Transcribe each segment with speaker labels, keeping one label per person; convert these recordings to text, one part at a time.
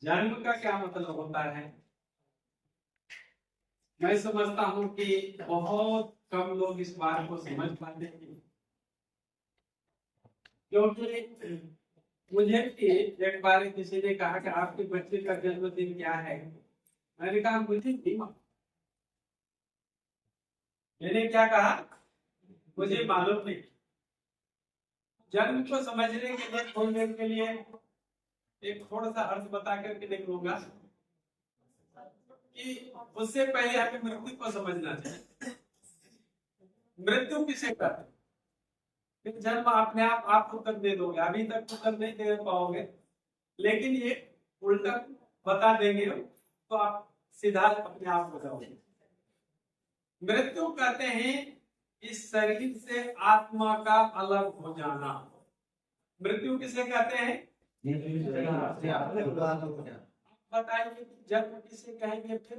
Speaker 1: जन्म का क्या मतलब होता है? मैं समझता हूँ कि बहुत कम लोग इस बात को समझ पाते हैं, क्योंकि मुझे भी एक बार किसी ने कहा कि आपके बच्चे का जन्मदिन क्या है। मैंने कहा मुझे नहीं मालूम। मैंने क्या कहा, मुझे मालूम नहीं। जन्म को समझने के लिए थोड़ी देर के लिए एक थोड़ा सा अर्थ बता करके देखूंगा कि उससे पहले हमें मृत्यु को समझना चाहिए। मृत्यु किसे कहते हैं? फिर जन्म अपने आप उत्तर दे दोगे, अभी तक उत्तर नहीं दे पाओगे, लेकिन ये उल्टा बता देंगे तो आप सीधा अपने आप बताओगे। मृत्यु कहते हैं इस शरीर से आत्मा का अलग हो जाना। मृत्यु किसे कहते हैं? बताइए, जन्म किसे कहेंगे? फिर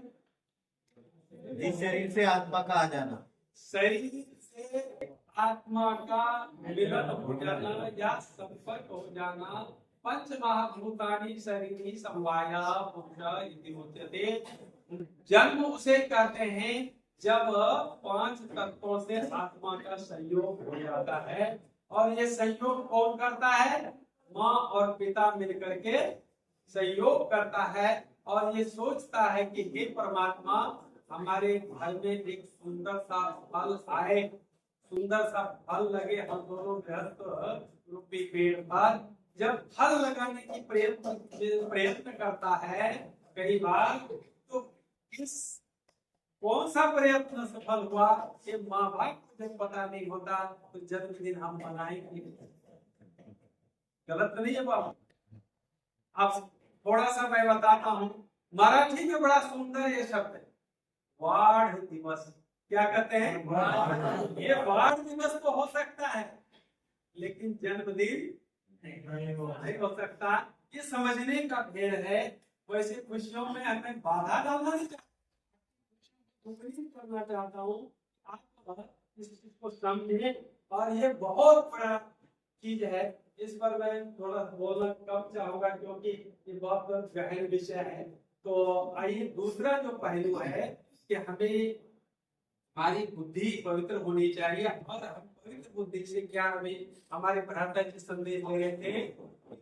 Speaker 2: इस शरीर से आत्मा का आ जाना,
Speaker 1: शरीर से आत्मा का मिलन हो जाना या संपर्क हो जाना। पंच महाभूतानि शरीरी समवाया पुरुष इति उच्यते। जन्म उसे कहते हैं जब पांच तत्वों से आत्मा का संयोग हो जाता है। और ये संयोग कौन करता है? माँ और पिता मिलकर के संयोग करता है और ये सोचता है कि हे परमात्मा, हमारे घर में एक सुंदर सा फल आए, सुंदर सा फल लगे हम दोनों गृहस्थ रूपी पेड़ पर। जब फल लगाने की प्रयत्न करता है कई बार, तो किस कौन सा प्रयत्न सफल हुआ ये माँ बाप को जब पता नहीं होता तो जन्मदिन हम मनाएंगे। गलत नहीं है बाबा? अब थोड़ा सा मैं बताता हूँ। मराठी में बड़ा सुंदर ये शब्द है, वाढ़ दिवस। क्या कहते हैं? ये वाढ़ दिवस तो हो सकता है, लेकिन जन्मदिन नहीं हो सकता। ये समझने का भेद है। वैसे खुशियों में हमें बाधा डालना नहीं करना चाहता हूँ। आप इस चीज को समझे, और ये बहुत बड़ा चीज है। इस पर मैं थोड़ा बोलना कम चाहूंगा क्योंकि ये बहुत गहन विषय है। तो आइए, दूसरा जो पहलू है कि हमें हमारी बुद्धि पवित्र होनी चाहिए। और हम पवित्र बुद्धि से क्या, हमें हमारे भ्राता जी संदेश दे रहे थे,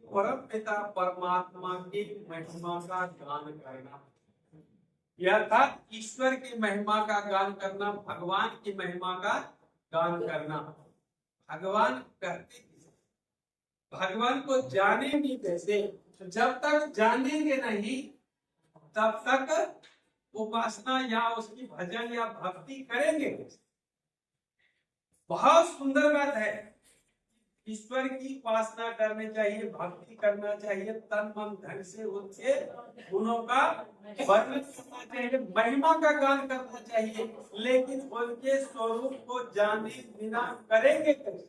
Speaker 1: परम पिता परमात्मा की महिमा का गान करना। यह था ईश्वर की महिमा का गान करना, भगवान की महिमा का गान करना। भगवान करते, भगवान को जानेंगे कैसे? जब तक जानेंगे नहीं तब तक उपासना या उसकी भजन या भक्ति करेंगे कैसे? बहुत सुंदर बात है। ईश्वर की उपासना करनी चाहिए, भक्ति करना चाहिए, तन मन धन से उनके गुणों का वर्णन करना चाहिए, महिमा का गान करना चाहिए, लेकिन उनके स्वरूप को जाने बिना करेंगे कैसे?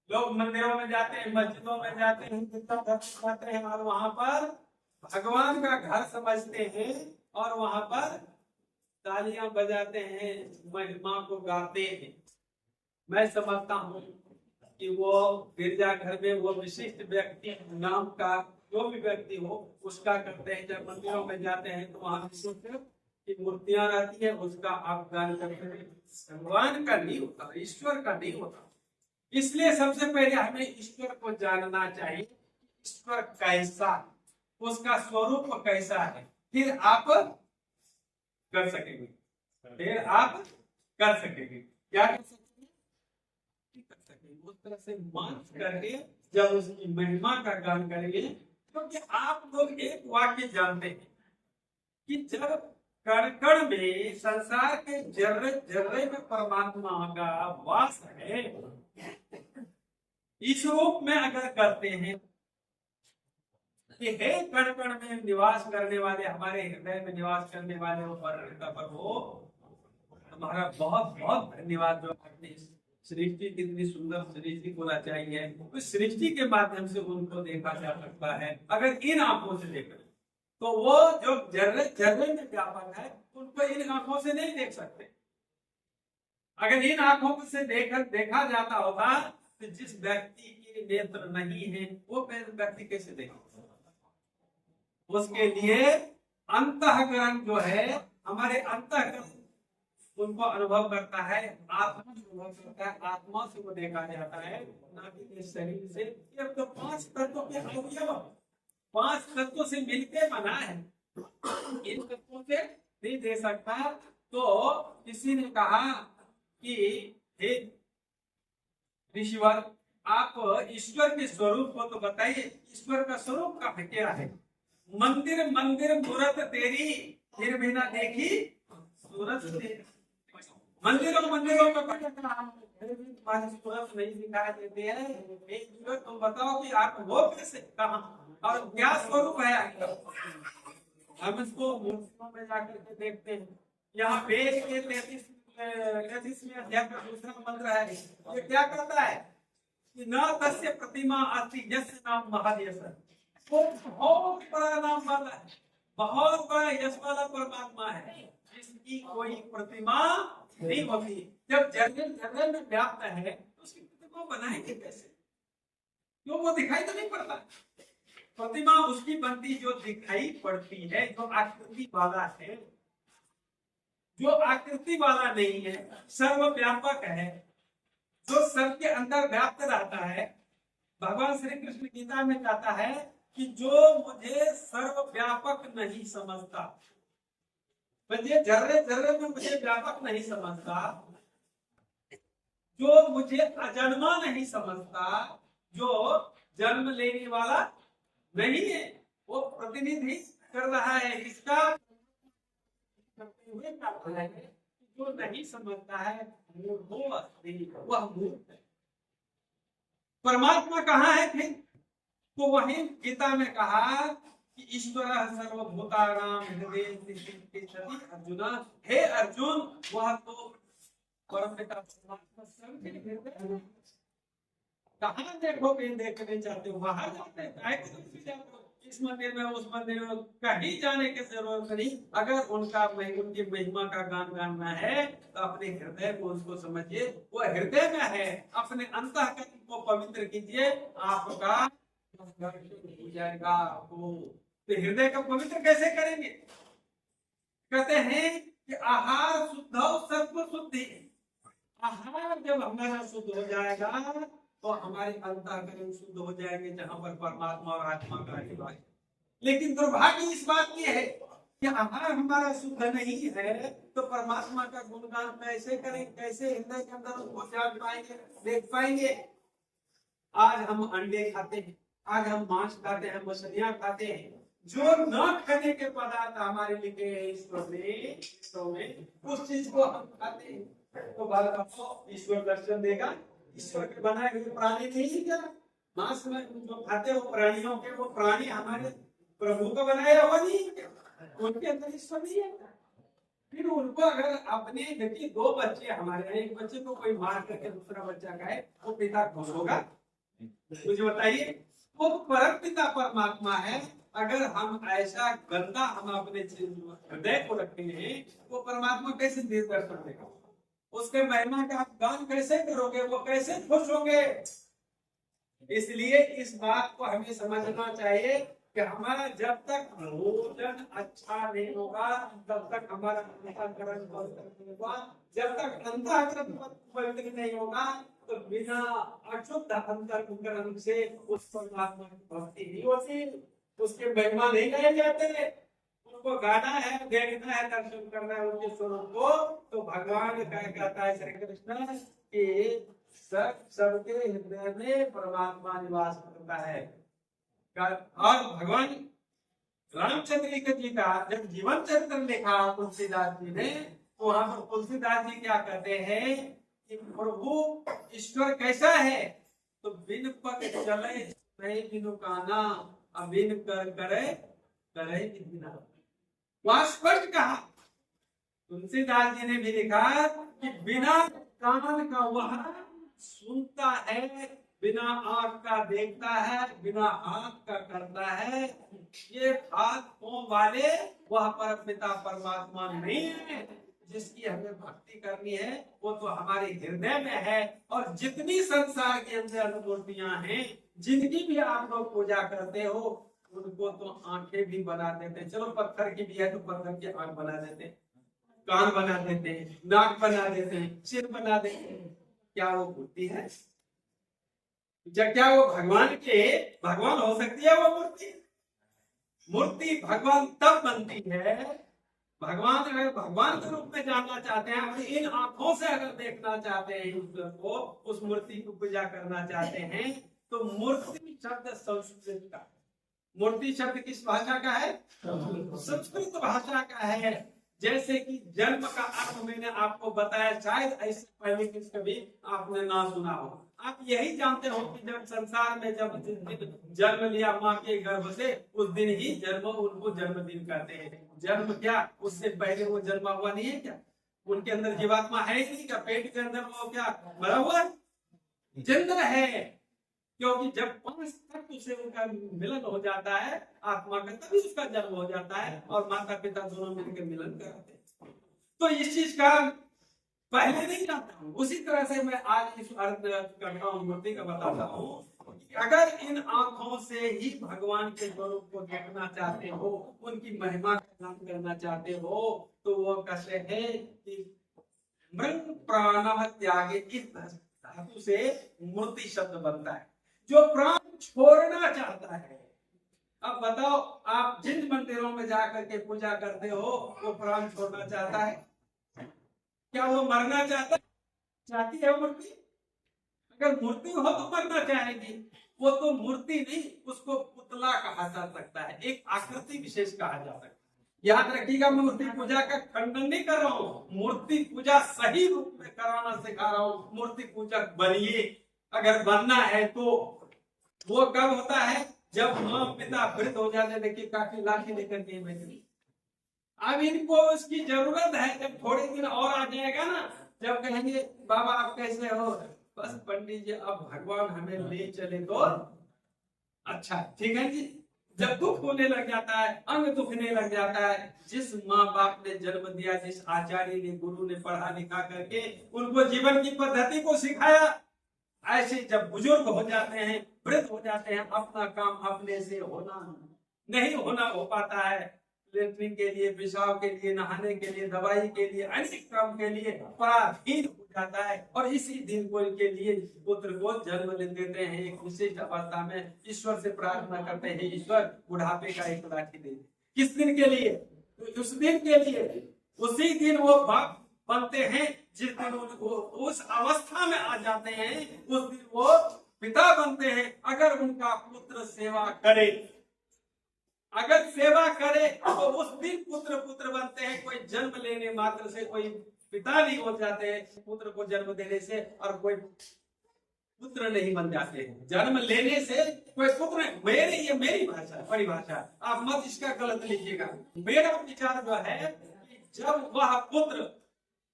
Speaker 1: लोग मंदिरों में जाते हैं, मस्जिदों में जाते हैं, जाते हैं और वहां पर भगवान का घर समझते हैं और वहां पर तालियां बजाते हैं, महिमा को गाते हैं। मैं समझता हूँ कि वो गिरजाघर में वो विशिष्ट व्यक्ति नाम का जो भी व्यक्ति हो उसका करते हैं। जब मंदिरों में जाते हैं तो वहां की मूर्तियां रहती है, उसका आप गान करते हैं। भगवान का नहीं होता, ईश्वर का नहीं होता। इसलिए सबसे पहले हमें ईश्वर को जानना चाहिए, ईश्वर कैसा, उसका स्वरूप कैसा है, फिर आप कर सकेंगे। फिर आप कर सकेंगे। क्या कर सकेंगे? कर सकेंगे उस तरह से मान करके जब उसकी महिमा का गान करेंगे। क्योंकि आप लोग एक वाक्य जानते हैं कि जब कण कण में, संसार के जर्रे जर्रे में परमात्मा का वास है, इस रूप में अगर करते हैं कि हे कण कण में निवास करने वाले, हमारे हृदय में निवास करने वाले वो प्रभु, हमारा बहुत बहुत धन्यवाद जो आपने सृष्टि कितनी सुंदर सृष्टि को रचाई है। उस सृष्टि के माध्यम से उनको देखा जा सकता है। अगर इन आंखों से देखें तो वो जो जर्रे जर्रे में व्यापक है उनको इन आंखों से नहीं देख सकते। अगर इन आंखों से देखा जाता होगा तो जिस व्यक्ति के नेत्र नहीं है वो व्यक्ति कैसे देखेगा? उसके लिए अंतःकरण जो है, हमारे अंतःकरण उनको अनुभव करता है, आत्मा से अनुभव करता है, आत्मा से वो देखा जाता है, ना कि इस शरीर से। ये तो पांच तत्वों के अवयव, पांच तत्वों से मिलकर बना है, इन तत्वों से नहीं दे सकता। तो किसी ने कहा कि हे ऋषिवर, आप ईश्वर के स्वरूप को तो बताइए, ईश्वर का स्वरूप का क्या है? मंदिर मंदिर मूरत तेरी, फिर भी ना देखी सूरत तेरी। मंदिरों मंदिरों में भटक रहा हूं, फिर भी तुम्हारी सूरत नहीं दिखाई देती है। एक ईश्वर, तुम बताओ कि आप हो कैसे, कहाँ और क्या स्वरूप है आपका? हम इसको मूर्तियों में जाकर के देखते हैं। यहाँ वेद के 33वें अध्याय का दूसरा मंत्र है, ये क्या कहता है कि न तस्य प्रतिमा अस्ति यस्य नाम महायश। वो बहुत बड़ा नाम वाला है, बहुत बड़ा यश वाला परमात्मा है, जिसकी कोई प्रतिमा नहीं होती। जब जंगल जंगल में व्याप्त है तो उसकी प्रतिमा बनाएंगे कैसे? क्यों, वो दिखाई तो नहीं पड़ता। प्रतिमा उसकी बनती जो दिखाई पड़ती है, जो आकृति वाला है, जो आकृति वाला नहीं है, सर्वव्यापक है, जो सबके अंदर व्याप्त रहता है। भगवान श्री कृष्ण गीता में कहता है कि जो मुझे सर्वव्यापक नहीं समझता, मुझे जर्रे जर्रे में मुझे व्यापक नहीं समझता, जो मुझे अजन्मा नहीं समझता, जो जन्म लेने वाला नहीं है, वो प्रतिनिधि कर रहा है इसका, जो नहीं समझता है वह मूर्ख है। परमात्मा कहाँ है फिर? तो वही गीता में कहा कि ईश्वर सर्वभूतानां हृदये तिष्ठति अर्जुन। हे अर्जुन, वह तो परम पिता परमात्मा सबके हृदय में। कहाँ देखोगे, देखने चाहते हो वहां जाते हैं, इस मंदिर में उस मंदिर में कहीं जाने की जरूरत नहीं। अगर उनकी महिमा का गान गाना है तो अपने हृदय को उसको समझिए, वो हृदय में है। अपने अंतःकरण को पवित्र कीजिए, आपका हो जाएगा। तो हृदय को पवित्र कैसे करेंगे? कहते हैं कि आहार शुद्ध सर्व शुद्धि। आहार जब हमारा शुद्ध हो जाएगा तो हमारे अंतःकरण शुद्ध हो जाएंगे, जहां पर परमात्मा और आत्मा का अधिवास। लेकिन दुर्भाग्य इस बात की है कि आहार हमारा शुद्ध नहीं है तो परमात्मा का गुणगान कैसे करें, कैसे हृदय के अंदर उसको जान पाएंगे, देख पाएंगे। आज हम अंडे खाते हैं, आज हम मांस खाते हैं, मछलियां खाते हैं, जो न खाने के पदार्थ हमारे लिखे हैं ईश्वर में, उस चीज को हम खाते हैं। तो भारत ईश्वर दर्शन देगा? ईश्वर के बनाए हुए प्राणी नहीं है क्या? मांस में जो खाते हो प्राणियों के, वो प्राणी हमारे प्रभु का बनाया हुआ नहीं है क्या? उनके अंदर ईश्वर नहीं है। फिर उनको अगर अपने देखिए, दो बच्चे हमारे, एक बच्चे को कोई मार करके दूसरा बच्चा खाए, वो पिता खुश होगा? मुझे बताइए। वो परम पिता परमात्मा है। अगर हम ऐसा गंदा हम अपने हृदय को रखते हैं, वो परमात्मा कैसे दर्शन देगा? उसके महिमा का आप गान कैसे करोगे? वो कैसे खुश होंगे? इसलिए इस बात को हमें समझना चाहिए कि हमारा जब तक भोजन अच्छा नहीं होगा तब तक हमारा अंतःकरण पवित्र नहीं होगा। जब तक अंतःकरण पवित्र नहीं होगा तो बिना अशुद्ध अंतःकरण से उस परमात्मा की भक्ति नहीं होती, उसके महिमा नहीं गाए जाते। उनको गाना है, देखना है, दर्शन करना है उनके स्वरूप को। तो भगवान क्या कहता है श्री कृष्ण कि सबके हृदय में परमात्मा निवास करता है। और भगवान रामचंद्र जी का जब जीवन चरित्र लिखा तुलसीदास जी ने, तो वहां पर तुलसीदास जी क्या कहते हैं कि प्रभु ईश्वर कैसा है? तो बिन पग चले नहीं बिनु काना, अबिन कर करे करे बिना। वहां स्पष्ट कहा, तुलसीदास जी ने भी लिखा कि बिना कान का वह सुनता है, बिना आंख का देखता है, बिना हाथ का करता है। ये हाथ पांव वाले वह परमपिता परमात्मा नहीं है। जिसकी हमें भक्ति करनी है वो तो हमारे हृदय में है। और जितनी संसार के अंदर मूर्तियां हैं, जिनकी भी आप लोग पूजा करते हो, उनको तो आंखें भी बना देते हैं, चलो पत्थर की भी है तो पत्थर की आंख बना देते हैं, कान बना देते हैं, नाक बना देते हैं, सिर बना देते हैं। क्या वो मूर्ति है? क्या वो भगवान हो सकती है वो मूर्ति? मूर्ति भगवान तब बनती है, भगवान अगर भगवान के रूप में जानना चाहते हैं, अपनी इन आंखों से अगर देखना चाहते हैं ईश्वर को, उस मूर्ति को पूजा करना चाहते हैं, तो मूर्ति शब्द संस्कृत का, मूर्ति शब्द किस भाषा का है? संस्कृत भाषा का है। जैसे कि जन्म का अर्थ मैंने आपको बताया, शायद ऐसे पहले कभी आपने ना सुना हो। आप यही जानते हो कि जब संसार में जब जिस दिन जन्म लिया माँ के गर्भ से, उस दिन ही उनको जन्मदिन कहते हैं। जन्म क्या, उससे पहले वो जन्मा हुआ नहीं है क्या? उनके अंदर जीवात्मा है ही नहीं क्या? पेट के अंदर वो क्या भरा हुआ जिंदा है? क्योंकि जब 5 तत्व से उनका मिलन हो जाता है आत्मा का, तभी उसका जन्म हो जाता है और माता पिता दोनों मिलकर मिलन करते हैं। तो इस चीज का पहले नहीं जानता हूँ, उसी तरह से मैं आज इस अर्थ करता हूँ, मूर्ति का बताता हूँ कि अगर इन आंखों से ही भगवान के स्वरूप को देखना चाहते हो, उनकी महिमा का गान करना चाहते हो, तो वो कहते हैं कि मृग प्राण त्यागे, इस धातु से मूर्ति शब्द बनता है, जो प्राण छोड़ना चाहता है। अब बताओ, आप जिन मंदिरों में जाकर के पूजा करते हो, वो प्राण छोड़ना चाहता है क्या? वो मरना चाहती है मूर्ति? अगर मूर्ति हो तो मरना चाहेगी। वो तो मूर्ति नहीं, उसको पुतला कहा जा सकता है, एक आकृति विशेष कहा जा सकता है। याद रखिएगा, मूर्ति पूजा का खंडन नहीं कर रहा हूँ, मूर्ति पूजा सही रूप में कराना सिखा रहा हूँ। मूर्ति पूजक बनिए, अगर बनना है तो। वो कब होता है? जब माँ पिता वृद्ध हो जाते, देखिए काफी लाठी लेकर के बैठे, अब इनको उसकी जरूरत है। जब थोड़े दिन और आ जाएगा ना, जब कहेंगे बाबा आप कैसे हो, बस पंडित जी अब भगवान हमें ले चले तो अच्छा, ठीक है जी। जब दुख होने लग जाता है, अंग दुखने लग जाता है, जिस माँ बाप ने जन्म दिया, जिस आचार्य ने गुरु ने पढ़ा लिखा करके उनको जीवन की पद्धति को सिखाया, ऐसे जब बुजुर्ग हो जाते हैं, वृद्ध हो जाते हैं, अपना काम अपने से नहीं हो पाता है। लेटरिन के लिए, पेशाब के लिए, नहाने के लिए, दवाई के लिए, अनेक काम के लिए पराधीन हो जाता है। और इसी दिन को के लिए पुत्र को जन्म देते हैं। एक विशिष्ट अवस्था में ईश्वर से प्रार्थना करते हैं, ईश्वर बुढ़ापे का एक लाठी दे। किस दिन के लिए? तो उस दिन के लिए, उसी दिन वो बाप बनते हैं जिस दिन उनको उस अवस्था में आ जाते हैं, उस दिन वो पिता बनते हैं। अगर उनका पुत्र सेवा करे, अगर सेवा करे तो उस दिन पुत्र बनते हैं। कोई जन्म लेने मात्र से कोई पिता नहीं हो जाते हैं, पुत्र को जन्म देने से, और कोई पुत्र नहीं बन जाते हैं जन्म लेने से। कोई पुत्र, ये मेरी भाषा, परिभाषा, आप मत इसका गलत लीजिएगा। मेरा विचार जो है कि जब वह पुत्र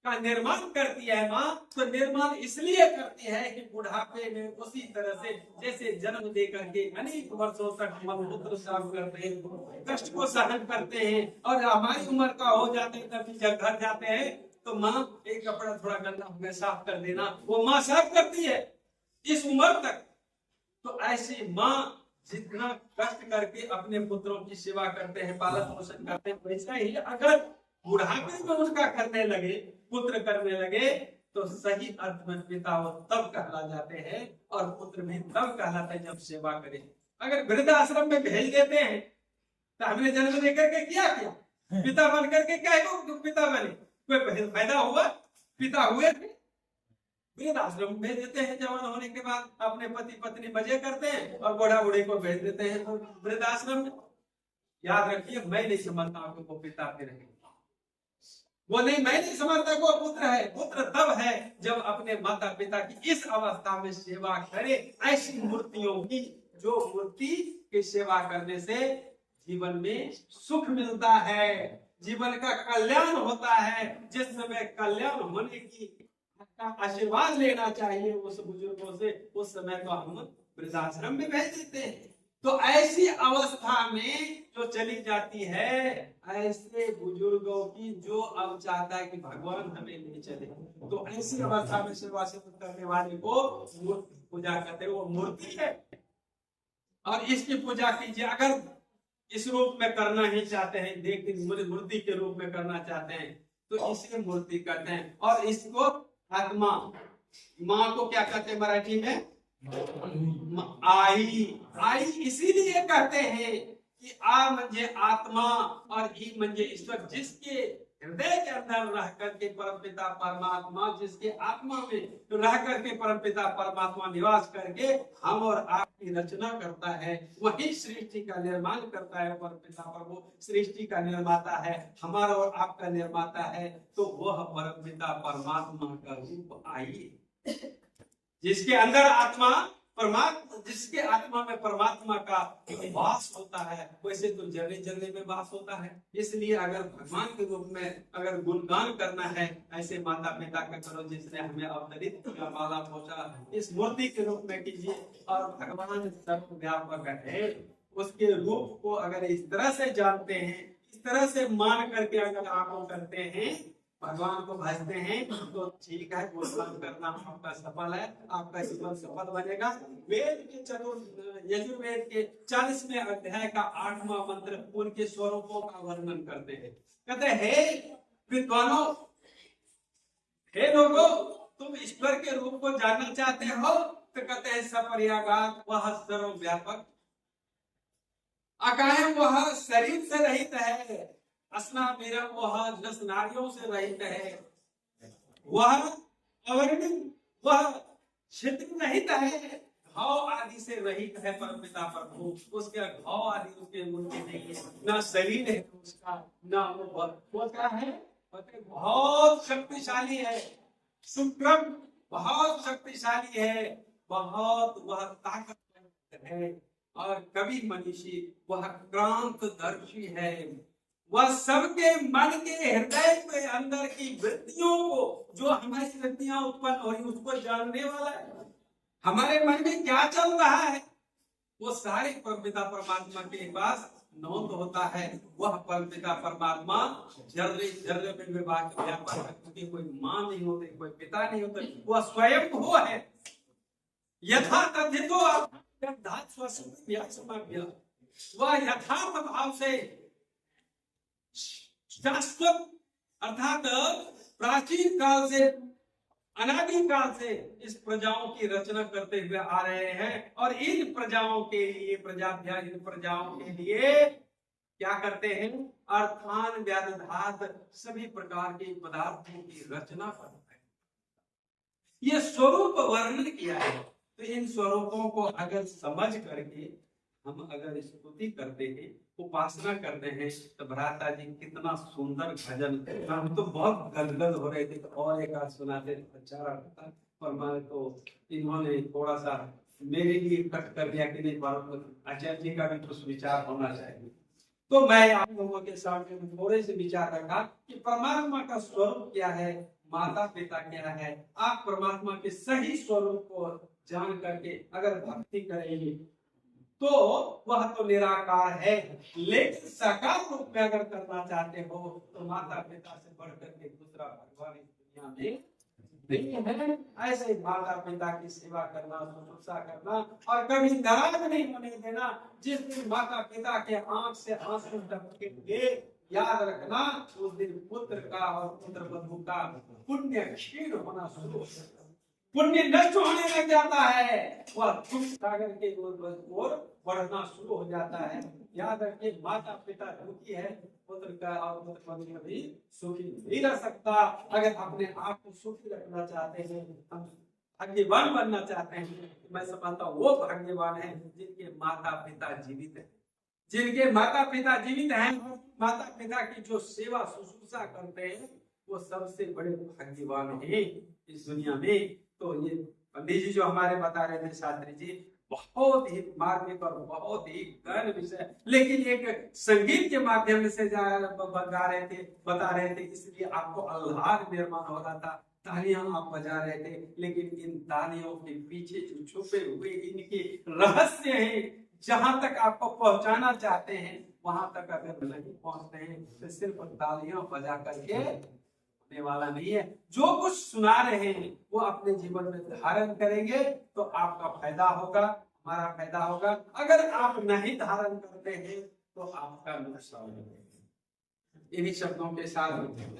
Speaker 1: का निर्माण करती है माँ, तो निर्माण इसलिए करती है कि बुढ़ापे में उसी तरह से जैसे जन्म दे करके अनेक वर्षों तक हम पुत्र साफ करते हैं, कष्ट को सहन करते हैं, और हमारी उम्र का हो जाते हैं, तभी जब घर जाते हैं तो माँ एक कपड़ा थोड़ा गंदा हो गया साफ कर देना, वो माँ साफ करती है इस उम्र तक। तो ऐसी माँ जितना कष्ट करके अपने पुत्रों की सेवा करते हैं, पालन पोषण करते हैं, वैसा ही अगर बुढ़ापे में उनका करने लगे, पुत्र करने लगे, तो सही अर्थ में पिता वो तब कहला जाते हैं, और पुत्र भी तब कहलाता है जब सेवा करे। अगर वृद्धाश्रम में भेज देते हैं तो हमने जन्म देकर के क्या किया? पिता बन करके क्या पिता बने? कोई फायदा हुआ? पिता हुए थे? वृद्धाश्रम में भेज देते हैं, जवान होने के बाद अपने पति पत्नी मजे करते हैं, और बूढ़ा बूढ़े को भेज देते हैं वृद्धाश्रम में। याद रखिए, मैं नहीं समझता आपको वो पिता पे रहेंगे, वो नहीं, मैं नहीं समझता को पुत्र है। पुत्र तब है जब अपने माता पिता की इस अवस्था में सेवा करे। ऐसी मूर्तियों की, जो मूर्ति की सेवा करने से जीवन में सुख मिलता है, जीवन का कल्याण होता है। जिस समय कल्याण होने की आशीर्वाद लेना चाहिए उस बुजुर्गों से, उस समय तो हम वृद्धाश्रम में भेज देते हैं। तो ऐसी अवस्था में जो चली जाती है, ऐसे बुजुर्गों की जो अब चाहता है कि भगवान हमें ले चले, तो ऐसी अवस्था में सेवा से करने वाले को मूर्ति पूजा करते हैं, वो मूर्ति है। और इसकी पूजा कीजिए। अगर इस रूप में करना ही चाहते हैं, देख मूर्ति के रूप में करना चाहते हैं, तो इसे मूर्ति कहते हैं। और इसको आत्मा, माँ को क्या कहते हैं मराठी में? आई। आई इसीलिए कहते हैं कि आ म्हणजे आत्मा और ई म्हणजे ईश्वर, जिसके हृदय के अंदर रह करके परमपिता परमात्मा, जिसके आत्मा में रह करके परमपिता परमात्मा निवास करके हम और आपकी रचना करता है, वही सृष्टि का निर्माण करता है। परमपिता प्रभु सृष्टि का निर्माता है, हमारा और आपका निर्माता है, तो वह परमपिता परमात्मा का रूप आई, जिसके अंदर आत्मा परमात्मा, जिसके आत्मा में परमात्मा का वास होता है, वैसे तो जलने जलने में वास होता है। इसलिए अगर भगवान के रूप में अगर गुणगान करना है, ऐसे माता पिता का करो जिसने हमें अवतरित किया, पाला पोषा, इस मूर्ति के रूप में कीजिए। और भगवान सर्वव्यापक है, उसके रूप को अगर इस तरह से जानते हैं, इस तरह से मान करके अगर आप करते हैं, भगवान को भजते हैं, तो ठीक है, गुणगान करना आपका सफल है, आपका जीवन सफल बनेगा। वेद के यजुर्वेद के 40वें अध्याय का 8वां मंत्र उनके स्वरूपों का वर्णन करते हैं। कहते हैं, हे विद्वानों, हे लोगों, तुम ईश्वर के रूप को जानना चाहते हो, तो कहते हैं सपर्यागात, वह सर्वव्यापक, अकाय वह शरीर से रहित है, असना मेरा वह दस नारियों से रहित है, वह अवर्णित, वह छिद्र रहित है, घाव आदि से रहित है। परमपिता प्रभु, उसके घाव आदि उसके मुंह में नहीं है, ना शरीर है उसका, ना वो क्या है, बहुत शक्तिशाली है, सुक्रम बहुत शक्तिशाली है, बहुत वह ताकतवर है। और कवि मनीषी वह क्रांतदर्शी है, वह सबके मन के हृदय के अंदर की वृत्तियों को, जो हमारी वृत्तियां उत्पन्न हुई उसको जानने वाला है। हमारे मन में क्या चल रहा है वो सारे परमपिता परमात्मा के पास नोट होता है। वह परमपिता परमात्मा जर्रे जर्रे में विभाग व्यापार है, क्योंकि कोई माँ नहीं होती, कोई पिता नहीं होता, वह स्वयं वो है। यथा तथितो वह यथार्थ भाव से शाश्वत, अर्थात प्राचीन काल से, अनादि काल से इस प्रजाओं की रचना करते हुए आ रहे हैं। और इन प्रजाओं के लिए, इन प्रजाओं के लिए क्या करते हैं? अर्थान व्याधात सभी प्रकार के पदार्थों की रचना करते हैं। ये स्वरूप वर्णन किया है। तो इन स्वरूपों को अगर समझ करके हम अगर स्तुति करते हैं, उपासना करते हैं, तो भ्राता जी कितना सुंदर भजन, हम तो बहुत गदगद हो रहे थे। और एक आज सुनाते अच्छा रहा, पर मैं तो इन्होंने थोड़ा सा मेरे लिए कट कर दिया कि नहीं, आचार्य जी का भी कुछ विचार होना चाहिए। तो मैं आप लोगों के सामने थोड़े से विचार रखा कि परमात्मा का स्वरूप क्या है, माता पिता क्या है। आप परमात्मा के सही स्वरूप को जान करके अगर भक्ति करेंगे तो वह तो निराकार है, लेकिन साकार रूप में अगर करना चाहते हो तो माता पिता से बढ़कर के दूसरा भगवान इस दुनिया में नहीं है। ऐसे माता पिता की सेवा करना, शुश्रूषा करना और कभी नाराज नहीं होने देना। जिस दिन माता पिता के आंख से आंसू टपकेंगे, याद रखना उस दिन पुत्र का और पुत्र बंधु का पुण्य क्षीण होना शुरू हो जाता है, पुण्य नष्ट होने लग जाता है, वह दुख सागर के ओर बढ़ना शुरू हो जाता है। याद रखिए, माता पिता दुखी है, पुत्र का और पुत्र बंधु भी सुखी नहीं रह सकता। अगर अपने आप को सुखी रखना चाहते हैं, हम भाग्यवान बनना चाहते हैं, तो मैं समझता हूँ वो भाग्यवान है जिनके माता पिता जीवित है, जिनके माता पिता जीवित हैं, माता पिता की जो सेवा शुश्रूषा करते हैं, वो सबसे बड़े भाग्यवान हैं इस दुनिया में। तो ये पंडित जी जो हमारे बता रहे थे, शास्त्री जी, बहुत ही मार्मिक और बहुत ही गहन विषय, लेकिन एक संगीत के माध्यम से बता रहे थे, इसलिए आपको आह्लाद निर्माण हो रहा था, तालियां आप बजा रहे थे। लेकिन इन तालियों के पीछे जो छुपे हुए इनके रहस्य हैं, जहां तक आपको पहुंचाना चाहते हैं, वहां तक अगर नहीं पहुंचते हैं तो सिर्फ तालियां बजा करके होने वाला नहीं है। जो कुछ सुना रहे हैं वो अपने जीवन में धारण करेंगे तो आपका फायदा होगा, हमारा फायदा होगा। अगर आप नहीं धारण करते हैं तो आपका नुकसान होगा। इन्हीं शब्दों के साथ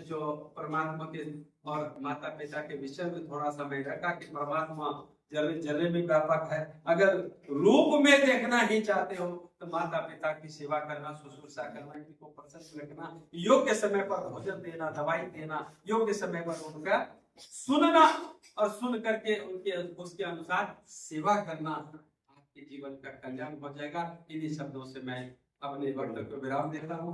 Speaker 1: जो परमात्मा के और माता पिता के विषय में थोड़ा सा मैं रखा कि परमात्मा जले जले में व्यापक है। अगर रूप में देखना ही चाहते हो तो माता पिता की सेवा करना, शुश्रूषा करना, इनको प्रसन्न रखना, योग्य समय पर भोजन देना, दवाई देना, योग्य समय पर उनका सुनना और सुन करके उनके उसके अनुसार सेवा करना, आपके जीवन का कल्याण हो जाएगा। इन्हीं शब्दों से मैं अपने वक्त को विराम देता हूँ।